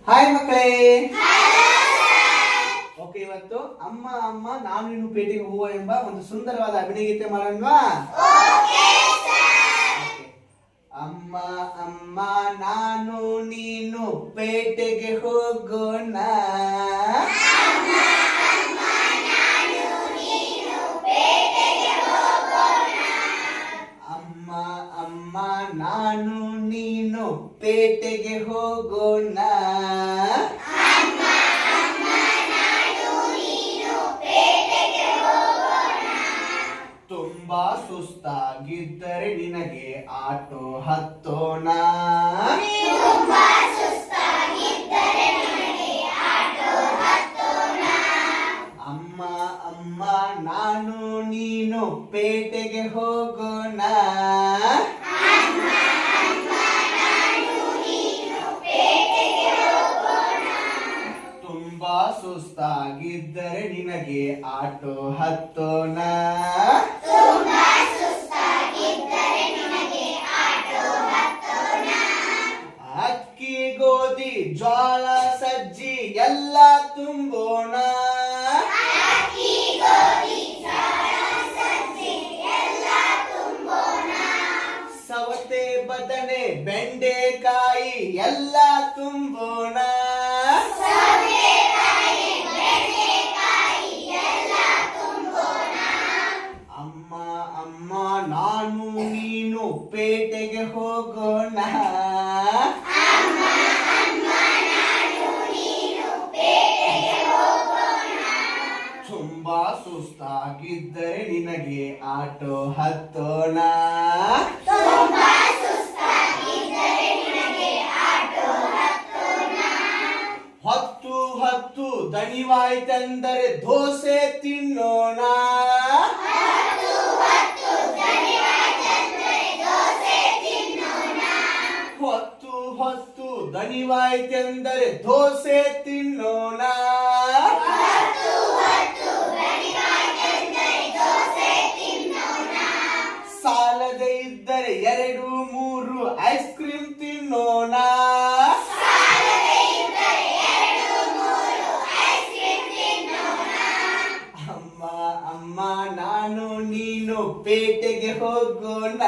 Hi ಮಕ್ಕಳೇ. Okay, ಇವತ್ತು ಅಮ್ಮ ಅಮ್ಮ ನಾನು ನೀನು ಪೇಟೆಗೆ ಹೋಗುವ ಎಂಬ ಒಂದು ಸುಂದರವಾದ ಅಭಿನಯ ಗೀತೆ ಮಾಡೋಣವಾ? ಅಮ್ಮ ಅಮ್ಮ ನಾನು ನೀನು ಪೇಟೆಗೆ ಹೋಗೋಣ. ಅಮ್ಮ ಅಮ್ಮ ನಾನು ನೀನು ಪೇಟೆಗೆ ಹೋಗೋಣ. ತುಂಬಾ ಸುಸ್ತಾಗಿದ್ದರೆ ನಿನಗೆ ಆಟೋ ಹತ್ತೋಣ. ಅಮ್ಮ ಅಮ್ಮ ನಾನು ನೀನು ಪೇಟೆಗೆ ಹೋಗೋಣ. ತುಂಬಾ ಸುಸ್ತಾಗಿದ್ದರೆ ನಿನಗೆ ಆಟೋ ಹತ್ತೋಣ. ಅಕ್ಕಿ ಗೋಧಿ ಜ್ವಾಳ ಸಜ್ಜಿ ಎಲ್ಲ ತುಂಬೋಣ. ಸವತೆ ಬದನೆ ಬೆಂಡೆಕಾಯಿ ಎಲ್ಲ ತುಂಬೋಣ. ಅಮ್ಮ ಅಮ್ಮ ನಾನು ನೀನು ಪೇಟೆಗೆ ಹೋಗೋಣ. ತುಂಬಾ ಸುಸ್ತಾಗಿದ್ದರೆ ನಿನಗೆ ಆಟೋ ಹತ್ತೋಣ. ಹೊತ್ತು ಹೊತ್ತು ದಣಿವಾಯ್ತೆಂದರೆ ದೋಸೆ ತಿನ್ನೋಣ. ಹೊತ್ತು ಹೊತ್ತು ದಣಿವಾಯ್ತೆಂದರೆ ದೋಸೆ ತಿನ್ನೋಣ. ಸಾಲದೆ ಇದ್ದರೆ 2-3 ಐಸ್ ಕ್ರೀಮ್ ತಿನ್ನೋಣ. ಅಮ್ಮ ಅಮ್ಮ ನಾನು ನೀನು ಪೇಟೆಗೆ ಹೋಗೋಣ.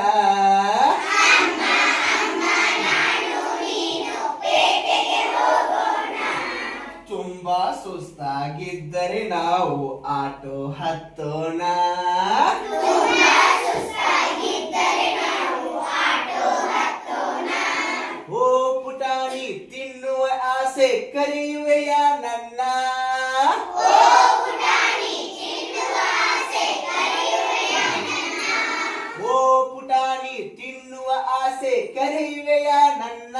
ತುಂಬಾ ಸುಸ್ತಾಗಿದ್ದರೆ ನಾವು ಆಟೋ ಹತ್ತೋಣ. ಓ ಪುಟಾಣಿ ತಿನ್ನುವ ಆಸೆ ಕರೆಯುವೆಯ ನನ್ನ. ಓ ಪುಟಾಣಿ ತಿನ್ನುವ ಆಸೆ ಕರೆಯುವೆಯ ನನ್ನ.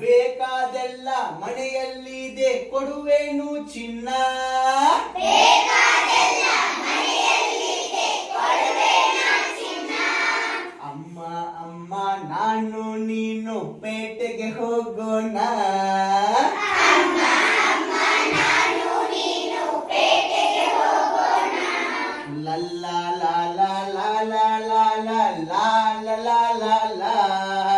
ಬೇಕಾದೆಲ್ಲ ಮನೆಯಲ್ಲಿದೆ ಕೊಡುವೆನು ಚಿನ್ನ. ಅಮ್ಮ ಅಮ್ಮ ನಾನು ನೀನು ಪೇಟೆಗೆ ಹೋಗೋಣ. ಲಲ್ಲ ಲಾಲ ಲಾಲ ಲಾಲ ಲಾಲ ಲಾಲ ಲಾಲ